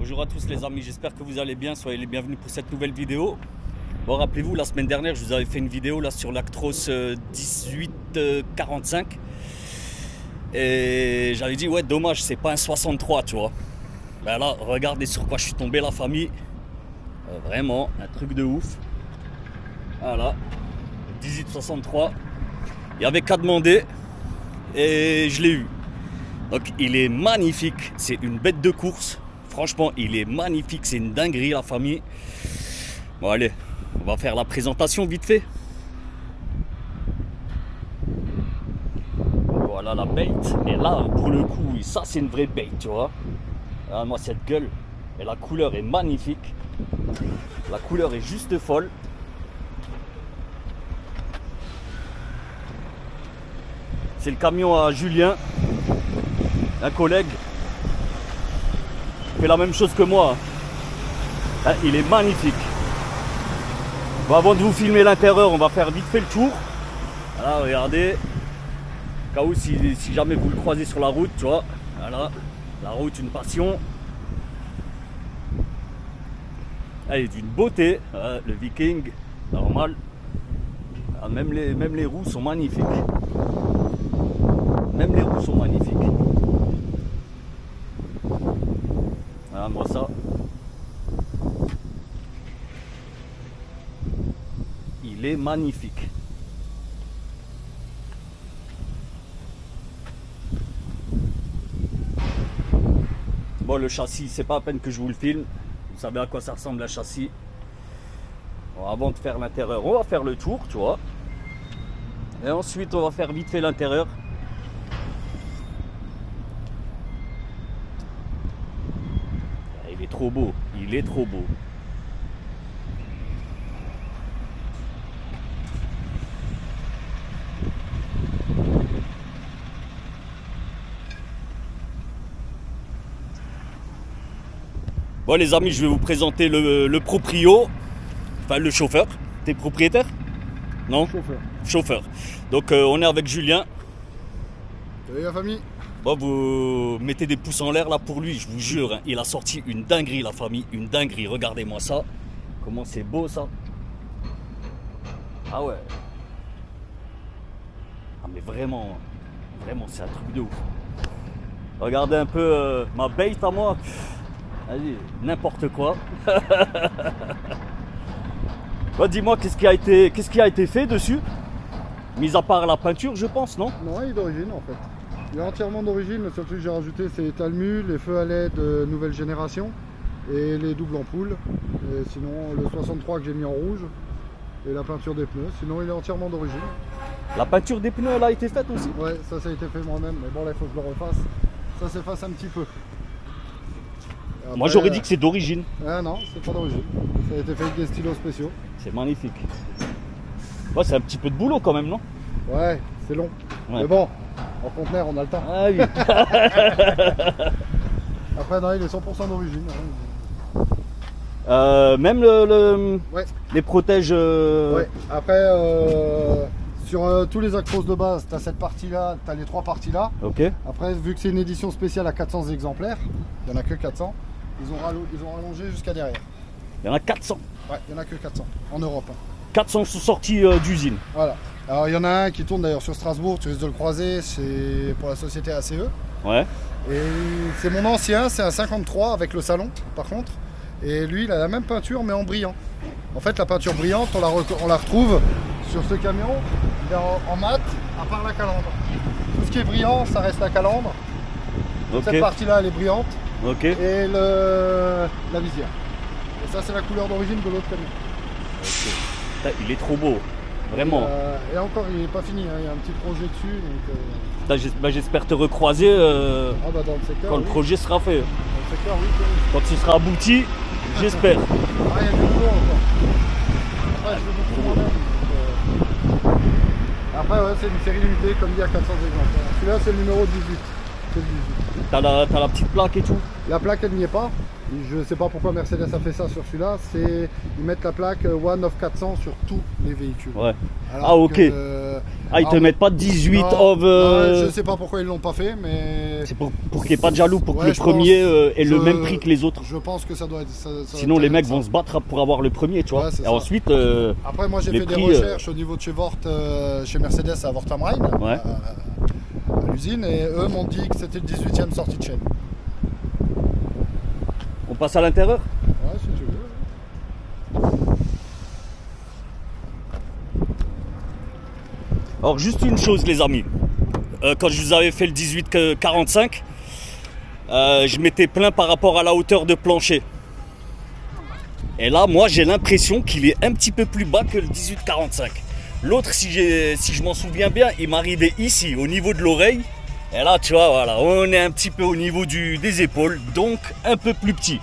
Bonjour à tous les amis, j'espère que vous allez bien, soyez les bienvenus pour cette nouvelle vidéo. Bon, rappelez-vous, la semaine dernière, je vous avais fait une vidéo là sur l'Actros 1845. Et j'avais dit, ouais, dommage, c'est pas un 63, tu vois. Ben là, regardez sur quoi je suis tombé, la famille. Vraiment, un truc de ouf. Voilà, 1863. Il n'y avait qu'à demander et je l'ai eu. Donc il est magnifique, c'est une bête de course. Franchement, il est magnifique, c'est une dinguerie la famille. Bon allez, on va faire la présentation vite fait. Voilà la bait. Et là, pour le coup, ça c'est une vraie bait, tu vois. Ah, moi cette gueule, et la couleur est magnifique. La couleur est juste folle. C'est le camion à Julien, un collègue. Il fait la même chose que moi. Hein, il est magnifique. Bon, avant de vous filmer l'intérieur, on va faire vite fait le tour. Voilà, regardez. Au cas où, si jamais vous le croisez sur la route, tu vois. Voilà, la route, une passion. Elle est d'une beauté. Le Viking, normal. Même les roues sont magnifiques. Même les roues sont magnifiques. Voilà, moi ça. Il est magnifique. Bon, le châssis, c'est pas à peine que je vous le filme. Vous savez à quoi ça ressemble un châssis. Bon, avant de faire l'intérieur, on va faire le tour, tu vois. Et ensuite, on va faire vite fait l'intérieur. Il est trop beau, il est trop beau. Bon les amis, je vais vous présenter le proprio, enfin le chauffeur. T'es propriétaire? Non? Chauffeur. Chauffeur. Donc on est avec Julien. Salut la famille. Bon, vous mettez des pouces en l'air là pour lui, je vous jure, hein, il a sorti une dinguerie la famille, une dinguerie, regardez-moi ça. Comment c'est beau ça. Ah ouais. Ah mais vraiment, vraiment c'est un truc de ouf. Regardez un peu ma bait à moi. Allez, n'importe quoi. Bon, dis-moi, qu'est-ce qui a été fait dessus? Mis à part la peinture, je pense, non? Non, il est d'origine en fait. Il est entièrement d'origine. Le seul truc que j'ai rajouté, c'est les talmus, les feux à LED de nouvelle génération et les doubles ampoules. Et sinon, le 63 que j'ai mis en rouge et la peinture des pneus. Sinon, il est entièrement d'origine. La peinture des pneus, elle a été faite aussi? Ouais, ça a été fait moi-même. Mais bon, là, il faut que je le refasse. Ça s'efface un petit peu. Après, moi, j'aurais dit que c'est d'origine. Ah non, c'est pas d'origine. Ça a été fait avec des stylos spéciaux. C'est magnifique. Ouais, c'est un petit peu de boulot quand même, non? Ouais, c'est long. Ouais. Mais bon, en conteneur, on a le temps. Ah oui. Après, non, il est 100% d'origine. Même ouais. Les protèges. Ouais. Après, sur tous les Actros de base, tu as cette partie-là, tu as les trois parties-là. Ok. Après, vu que c'est une édition spéciale à 400 exemplaires, il n'y en a que 400, ils ont rallongé jusqu'à derrière. Il y en a 400. Ouais, il n'y en a que 400 en Europe. 400 sont sortis d'usine. Voilà. Alors, il y en a un qui tourne d'ailleurs sur Strasbourg, tu risques de le croiser, c'est pour la société ACE. Ouais. Et c'est mon ancien, c'est un 53 avec le salon, par contre. Et lui, il a la même peinture, mais en brillant. En fait, la peinture brillante, on la retrouve sur ce camion, il est en mat, à part la calandre. Tout ce qui est brillant, ça reste la calandre. Okay. Cette partie-là, elle est brillante. Okay. Et la visière. Et ça, c'est la couleur d'origine de l'autre camion. Okay. Il est trop beau, vraiment. Et encore, il n'est pas fini, hein. Il y a un petit projet dessus. J'espère te recroiser dans le secteur, quand le projet sera fait. Dans le secteur, oui. Quand il sera abouti, j'espère. Ah, il y a du boulot encore. Après, je fais beaucoup moi-même. Après, ouais, c'est une série limitée, comme dit, à 400 exemplaires. Celui-là, c'est le numéro 18. T'as la petite plaque et tout? La plaque, elle n'y est pas. Je sais pas pourquoi Mercedes a fait ça sur celui-là. Ils mettent la plaque One of 400 sur tous les véhicules. Ouais. Alors Ah ok. Ils te non, mettent pas 18 non, of... je sais pas pourquoi ils l'ont pas fait, mais... C'est pour qu'il n'y ait pas de jaloux, pour que Ouais, le je premier pense- ait le même prix que les autres. Je pense que ça doit être ça. Sinon les mecs vont se battre pour avoir le premier, tu vois. Ouais, c'est Et ça. ensuite, Après, moi j'ai les fait prix, des recherches au niveau de chez Vort, chez Mercedes à Vort am Rhein, Ouais. à l'usine, et eux m'ont dit que c'était le 18e sortie de chaîne. on passe à l'intérieur. Ouais, si tu veux. Alors juste une chose les amis, quand je vous avais fait le 1845, je m'étais plaint par rapport à la hauteur de plancher. Et là moi j'ai l'impression qu'il est un petit peu plus bas que le 1845. L'autre si je m'en souviens bien, il m'arrivait ici au niveau de l'oreille. Et là tu vois voilà, on est un petit peu au niveau des épaules, donc un peu plus petit.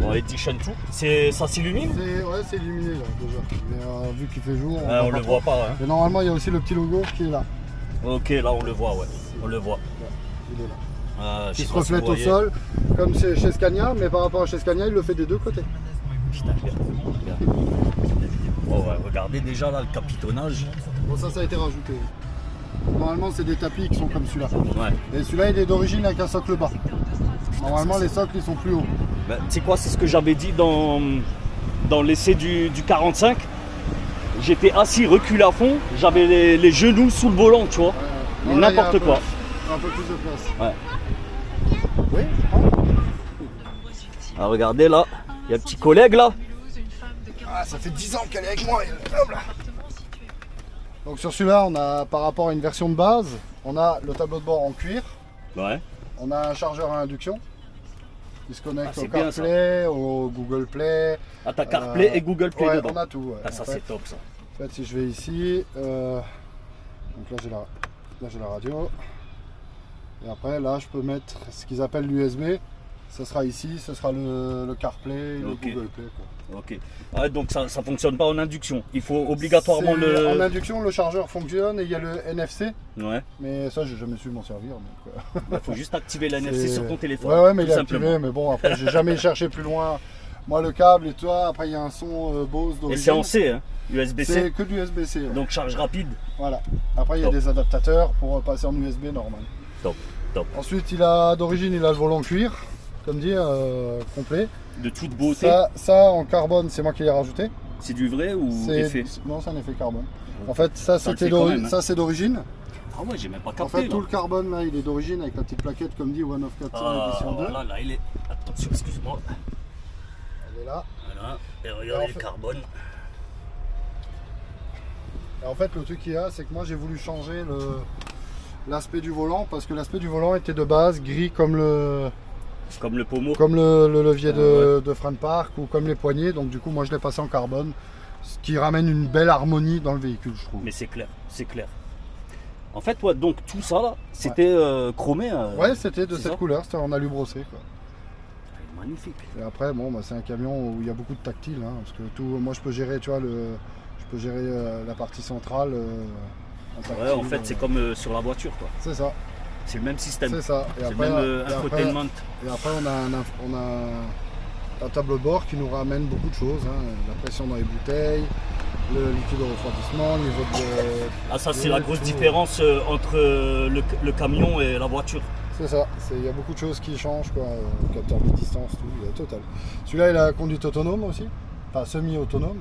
Bon edition tout, ça s'illumine. Ouais, c'est illuminé là déjà. Mais vu qu'il fait jour, On le voit pas. Hein. Et normalement, il y a aussi le petit logo qui est là. Ok, là on le voit, ouais. On le voit. Il est là. Je Qui sais se pas si reflète vous au voyez. sol, comme c'est chez Scania, mais par rapport à chez Scania, il le fait des deux côtés. Putain, bien. Oh ouais, regardez déjà là le capitonnage. Bon, ça a été rajouté. Normalement, c'est des tapis qui sont comme celui-là. Ouais. Et celui-là, il est d'origine avec un socle bas. Normalement, les socles, ils sont plus hauts. Ben, tu sais quoi, c'est ce que j'avais dit dans l'essai du 45. J'étais assis, reculé à fond, j'avais les genoux sous le volant, tu vois. Mais Non, là, il y a n'importe quoi. Un peu plus de place. Ouais. Oui. Ah, regardez là, il y a un petit collègue là. Ah, ça fait 10 ans qu'elle est avec moi. Hop là. Donc sur celui-là, on a, par rapport à une version de base, on a le tableau de bord en cuir. Ouais. On a un chargeur à induction qui se connecte Ah, au c'est bien, CarPlay, au Google Play. Ah, t'as CarPlay et Google Play Ouais, dedans. on a tout. Ouais. Ah, ça En fait, c'est top ça. en fait, si je vais ici, donc là j'ai la radio. Et après, là, je peux mettre ce qu'ils appellent l'USB. Ce sera ici, ce sera le CarPlay, le Ok. Google Play. Quoi. Ok. Ah, donc ça fonctionne pas en induction. Il faut obligatoirement C'est- En le. induction, le chargeur fonctionne et il y a le NFC. Ouais. Mais ça, j'ai jamais su m'en servir. Donc, Il faut juste activer la NFC sur ton téléphone. Ouais, mais tout il est simplement. activé. Mais bon, après, j'ai jamais cherché plus loin. Moi, le câble et toi, après, il y a un son Bose Et d'origine. c'est en C, hein. USB-C. C'est que du USB-C. Ouais. Donc charge rapide. Voilà. Après, il y a Top. des adaptateurs pour passer en USB normal. Top. Top. Ensuite, d'origine, il a le volant cuir, comme dit, complet. De toute beauté. Ça, en carbone, c'est moi qui l'ai rajouté. C'est du vrai ou C'est- effet? Non, c'est un effet carbone. En fait, ça, Ça le c'était fait quand même, hein. ça, c'est d'origine. Ah ouais, j'ai même pas En capté. fait, tout le carbone, là, il est d'origine avec la petite plaquette, comme dit, One of 400 édition 2. Voilà, là il est. Attention, excuse-moi. Elle est là. Voilà. Et regardez En le fait- carbone. Et en fait, le truc qu'il y a, c'est que moi, j'ai voulu changer l'aspect du volant, parce que l'aspect du volant était de base gris comme le levier de frein de parc ou comme les poignées. Donc du coup, moi, je l'ai passé en carbone, ce qui ramène une belle harmonie dans le véhicule, je trouve. Mais c'est clair, c'est clair. En fait, ouais, donc tout ça là, c'était chromé. Ouais, c'était de c'est cette ça couleur, c'était en alu brossé, quoi. Magnifique. Et après, bon, bah, c'est un camion où il y a beaucoup de tactile, hein, parce que moi, je peux gérer, tu vois, je peux gérer la partie centrale. En tactile, Ouais, en fait, c'est comme sur la voiture, quoi. C'est ça, C'est le même système. c'est ça. Et C'est après, même et après, infotainment. on a un tableau de bord qui nous ramène beaucoup de choses, hein. La pression dans les bouteilles, le liquide de refroidissement, le niveau de... Ah, ça, c'est de la grosse tout. différence entre le camion et la voiture. C'est ça, il y a beaucoup de choses qui changent, quoi. Capteur de distance, tout, il y a total. Celui-là, il a conduite autonome aussi, enfin semi-autonome.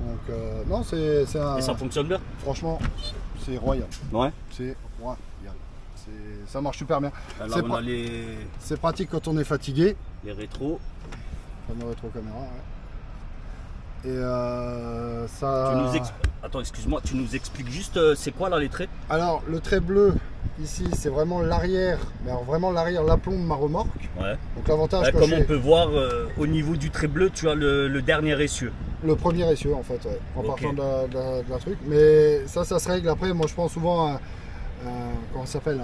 Donc, non, c'est un... Et ça fonctionne bien. Franchement, c'est royal. Ouais. C'est royal. Ça marche super bien. Là, C'est on pas- a C'est pratique quand on est fatigué. les rétros. Fameux rétro-caméra, ouais. Et ça... Attends, excuse-moi, tu nous expliques juste c'est quoi là les traits? Alors, le trait bleu, ici, c'est vraiment l'arrière, mais alors vraiment l'arrière, l'aplomb de ma remorque. Ouais. Donc l'avantage, quand Comme je on fais peut voir au niveau du trait bleu, tu as le dernier essieu. le premier essieu, en fait, ouais, en Ok. partant de la truc. Mais ça se règle après. Moi, je pense souvent à comment ça s'appelle,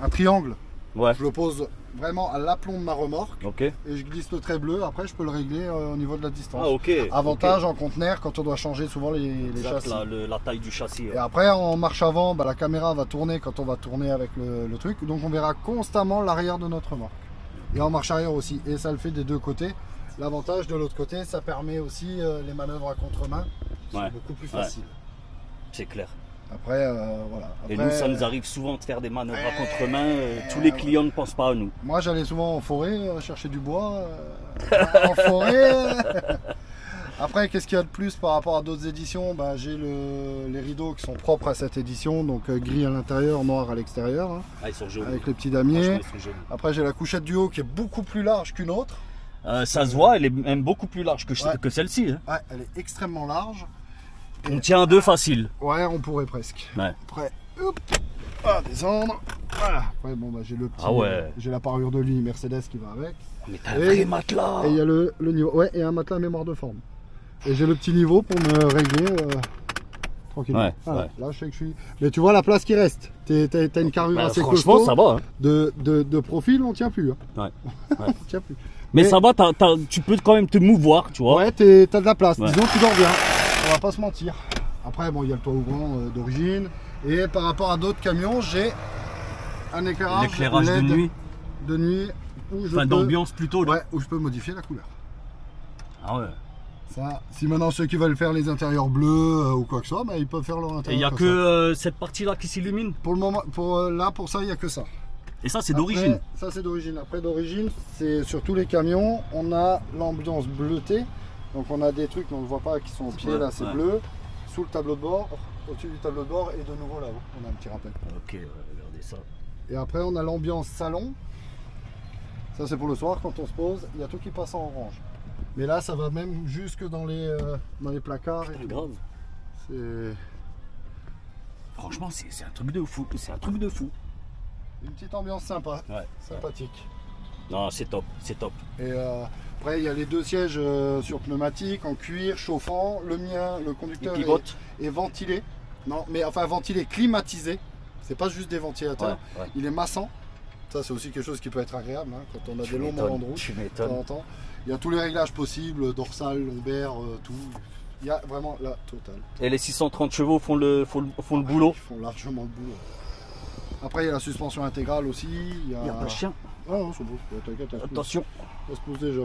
un triangle. Ouais. Je le pose vraiment à l'aplomb de ma remorque Ok. et je glisse le trait bleu. Après, je peux le régler au niveau de la distance. Ah ok. Avantage Ok. en conteneur quand on doit changer souvent les Exact, châssis. la taille du châssis. Et après, en marche avant, la caméra va tourner quand on va tourner avec le truc. Donc, on verra constamment l'arrière de notre remorque. et en marche arrière aussi. Et ça le fait des deux côtés. L'avantage de l'autre côté, ça permet aussi les manœuvres à contre-main. C'est beaucoup plus facile. C'est clair. Après, voilà. Après, et nous, ça nous arrive souvent de faire des manœuvres à contre-main. Tous les clients ne pensent pas à nous. Moi, j'allais souvent en forêt chercher du bois. En forêt. Après, qu'est-ce qu'il y a de plus par rapport à d'autres éditions? J'ai les rideaux qui sont propres à cette édition, donc gris à l'intérieur, noir à l'extérieur, hein, ils sont jolis. avec les petits damiers. Après, j'ai la couchette du haut qui est beaucoup plus large qu'une autre. Ça se voit, elle est même beaucoup plus large que celle-ci. Hein. Ouais, elle est extrêmement large. Et on tient à deux facile. Ouais, on pourrait presque. Ouais. Après, hop, à descendre. Voilà. Après, j'ai le petit. J'ai la parure de lit Mercedes qui va avec. Mais t'as un vrai matelas. Et il y a le niveau. Ouais, et un matelas mémoire de forme. Et j'ai le petit niveau pour me régler tranquillement. Ouais, voilà. Là, je sais que je suis. Mais tu vois la place qui reste. T'as une carrure assez franchement, costaud. Ça va. Hein. De profil, on tient plus. Hein. Ouais. On tient plus. Mais ça va, tu peux quand même te mouvoir, tu vois. Ouais, t'as de la place. Disons que tu dors bien. On va pas se mentir. Après, il y a le toit ouvrant d'origine. Et par rapport à d'autres camions, j'ai un éclairage de nuit. De nuit. D'ambiance plutôt. Ouais, où je peux modifier la couleur. Ah ouais. Ça, si maintenant ceux qui veulent faire les intérieurs bleus ou quoi que ce soit, ils peuvent faire leur intérieur. Et il n'y a que cette partie-là qui s'illumine? Pour le moment, pour ça, il n'y a que ça. Et ça, c'est d'origine? Ça, c'est d'origine. Après, d'origine, c'est sur tous les camions, on a l'ambiance bleutée. Donc, on a des trucs, on ne voit pas, qui sont au pied, là, c'est bleu. Sous le tableau de bord, au-dessus du tableau de bord, et de nouveau là-haut, on a un petit rappel. Ok, regardez ça. Et après, on a l'ambiance salon. Ça, c'est pour le soir, quand on se pose, il y a tout qui passe en orange. Mais là, ça va même jusque dans les placards. C'est grave. Franchement, c'est un truc de fou. C'est un truc de fou. Une petite ambiance sympa, sympathique. Non, c'est top, c'est top. Et après, il y a les deux sièges sur pneumatique, en cuir, chauffant. Le mien, le conducteur est ventilé. Non, mais enfin ventilé, climatisé. C'est pas juste des ventilateurs. Il est massant. Ça, c'est aussi quelque chose qui peut être agréable hein, quand on a des longs moments de route. Tu m'étonnes. Il y a tous les réglages possibles, dorsal, lombaire, tout. Il y a vraiment la totale. Et les 630 chevaux font le boulot? Ils font largement le boulot. Après, il y a la suspension intégrale aussi. Il y a un chien. Ah non, c'est beau. Attention. Ça se pose déjà.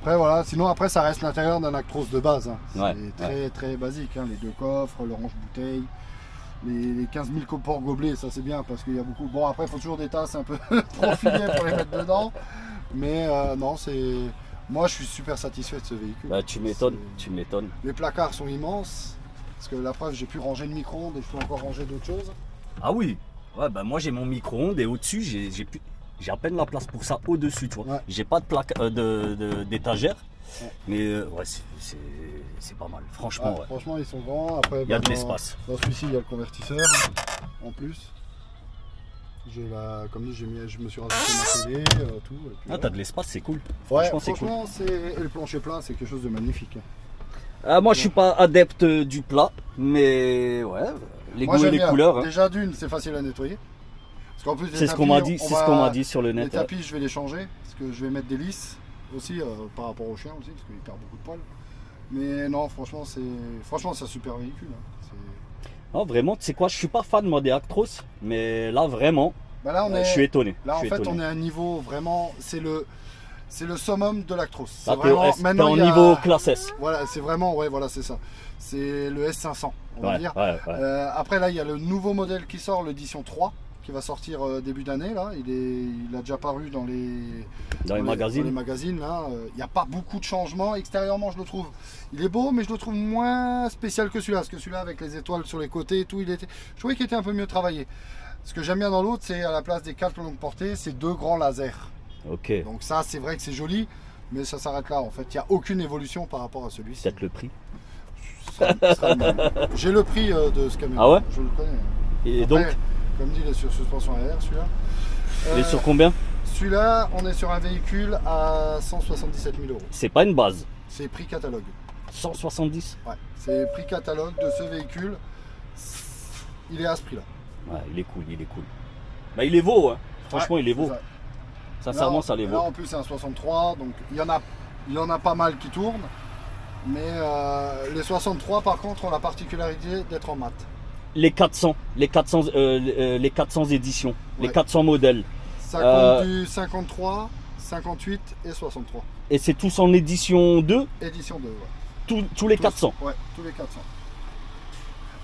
Après, voilà. Sinon, après, ça reste l'intérieur d'un Actros de base. Hein. C'est très basique. Hein. Les deux coffres, le range-bouteille, les 15 000 ports gobelets, ça c'est bien parce qu'il y a beaucoup. Bon, après, il faut toujours des tasses un peu profilées pour les mettre dedans. Mais non, c'est. Moi, je suis super satisfait de ce véhicule. Bah, tu m'étonnes, tu m'étonnes. Les placards sont immenses. Parce que la preuve, j'ai pu ranger le micro-ondes et je peux encore ranger d'autres choses. Ah oui. Ouais, bah moi j'ai mon micro-ondes et au-dessus j'ai à peine la place pour ça au-dessus, tu vois. J'ai pas de plaque d'étagère, mais ouais, c'est pas mal, franchement. Franchement, ils sont grands. Après, il y a de l'espace. Dans celui-ci, il y a le convertisseur en plus. Comme dit, je me suis rajouté ma télé, tout. Ah, t'as de l'espace, c'est cool. Ouais, franchement, c'est cool. Et le plancher plat, c'est quelque chose de magnifique. Moi, je suis pas adepte du plat, mais ouais. Les goûts et les couleurs. Hein. Déjà d'une, c'est facile à nettoyer. Parce qu'en plus, c'est ce qu'on m'a dit, c'est ce qu'on m'a dit sur le net. Les tapis, je vais les changer parce que je vais mettre des lisses aussi par rapport au chien aussi parce qu'il perd beaucoup de poils. Mais non, franchement, c'est un super véhicule. Hein. Non, vraiment, tu sais quoi, je suis pas fan moi des Actros, mais là vraiment, là, je suis étonné. Là, en fait, on est à un niveau vraiment, c'est le summum de l'Actros. Là, t'es en niveau classe S. Voilà, c'est vraiment, voilà, c'est ça. C'est le S500, on va dire. Après, là, il y a le nouveau modèle qui sort, l'édition 3, qui va sortir début d'année. Là, il a déjà paru dans les magazines. Dans les magazines, là, il n'y a pas beaucoup de changements. Extérieurement, je le trouve, il est beau, mais je le trouve moins spécial que celui-là. Parce que celui-là, avec les étoiles sur les côtés et tout, je trouvais qu'il était un peu mieux travaillé. Ce que j'aime bien dans l'autre, c'est à la place des 4 longues portées, c'est 2 grands lasers. Ok. Donc ça, c'est vrai que c'est joli, mais ça s'arrête là. En fait, il n'y a aucune évolution par rapport à celui-ci. Peut-être le prix. J'ai le prix de ce camion. Ah ouais? Je le connais. Et après, donc, comme dit, il est sur suspension arrière, celui-là. Il est sur combien? Celui-là, on est sur un véhicule à 177 000 €. C'est pas une base. C'est prix catalogue. 170? Ouais, c'est prix catalogue de ce véhicule. Il est à ce prix-là. Ouais, il est cool, il est cool. Bah, il est vaut, hein. Franchement, il est vaut. Sincèrement, ça les vaut. Là, en plus, c'est un 63, donc il y en a pas mal qui tournent. Mais les 63, par contre, ont la particularité d'être en mat. Les 400 éditions, les 400 modèles. Ça compte du 53, 58 et 63. Et c'est tous en édition 2? Édition 2, ouais. Tous les 400? Ouais, tous les 400.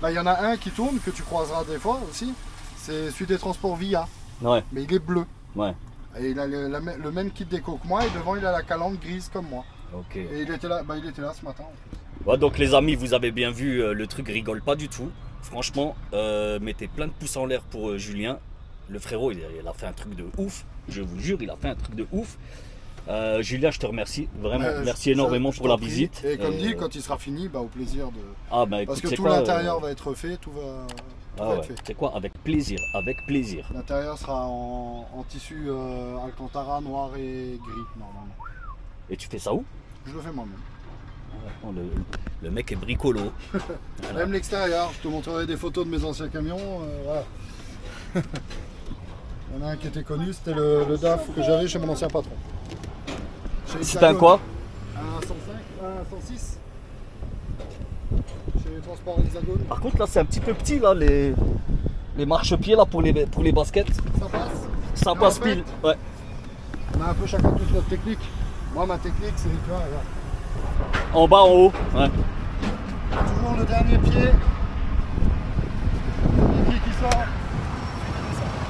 Bah, il y en a un qui tourne, que tu croiseras des fois aussi. C'est celui des transports VIA. Ouais. Mais il est bleu. Ouais. Et il a le même kit déco que moi. Et devant, il a la calandre grise comme moi. Ok. Et il était là ce matin. En plus. Ouais, donc les amis, vous avez bien vu, le truc rigole pas du tout. Franchement, mettez plein de pouces en l'air pour Julien. Le frérot, il a fait un truc de ouf. Je vous jure, il a fait un truc de ouf. Julien, je te remercie. Vraiment, merci énormément pour la visite. Et comme dit, quand il sera fini, bah, au plaisir de... Ah, bah, parce écoute, que tout l'intérieur va être refait, tout va être fait. C'est quoi? Avec plaisir, avec plaisir. L'intérieur sera en tissu Alcantara noir et gris, normalement. Et tu fais ça où? Je le fais moi-même. Oh, le mec est bricolo. Voilà. Même l'extérieur, je te montrerai des photos de mes anciens camions. Voilà. Il y en a un qui était connu, c'était le DAF que j'avais chez mon ancien patron. C'était un quoi? Un 105, un 106. Chez les transports Hexagone. Par contre là c'est un petit peu petit là, les marchepieds là pour les baskets. Ça passe? Ça passe en fait, pile, ouais. On a un peu chacun toute notre technique. Moi ma technique c'est, tu vois, regarde. En bas, en haut, ouais. Toujours le dernier pied. Le pied qui sort.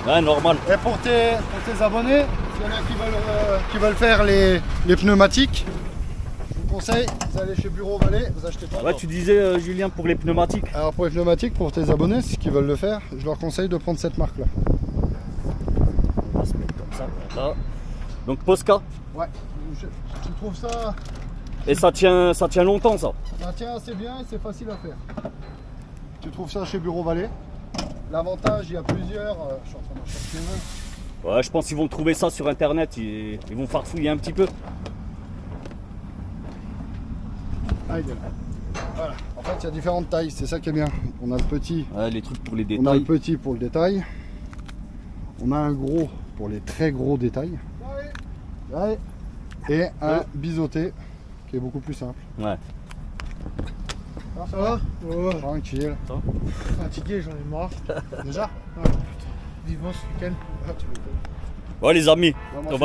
Ouais, normal. Et pour tes abonnés, s'il y en a qui veulent faire les pneumatiques, je vous conseille, vous allez chez Bureau Vallée, vous achetez pas. Ouais, tu disais Julien pour les pneumatiques. Alors pour les pneumatiques, pour tes abonnés, qui veulent le faire, je leur conseille de prendre cette marque là. On va se mettre comme ça, là. Donc Posca. Ouais, je trouve ça... Et ça tient longtemps ça. Ça tient assez bien et c'est facile à faire. Tu trouves ça chez Bureau Vallée. L'avantage, il y a plusieurs... je suis en train de chercher un. Ouais, je pense qu'ils vont trouver ça sur internet, ils vont farfouiller un petit peu. Ah, il est là. Voilà. En fait, il y a différentes tailles, c'est ça qui est bien. On a le petit. Ouais, les trucs pour les détails. On a le petit pour le détail. On a un gros pour les très gros détails. Ouais. Et un biseauté qui est beaucoup plus simple. Ouais. Ça va? Ouais. Tranquille. Fatigué, j'en ai marre. Déjà? Ouais. Vivant ce week-end. Ah, tu m'étonnes. Ouais les amis, moi, on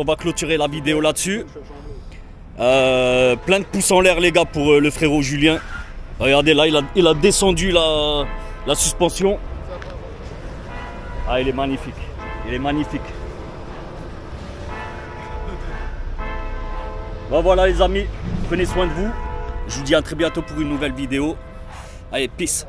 va clôturer la vidéo là-dessus. Plein de pouces en l'air les gars pour le frérot Julien. Regardez là, il a descendu la suspension. Ah, il est magnifique. Il est magnifique. Bon voilà les amis, prenez soin de vous. Je vous dis à très bientôt pour une nouvelle vidéo. Allez, peace.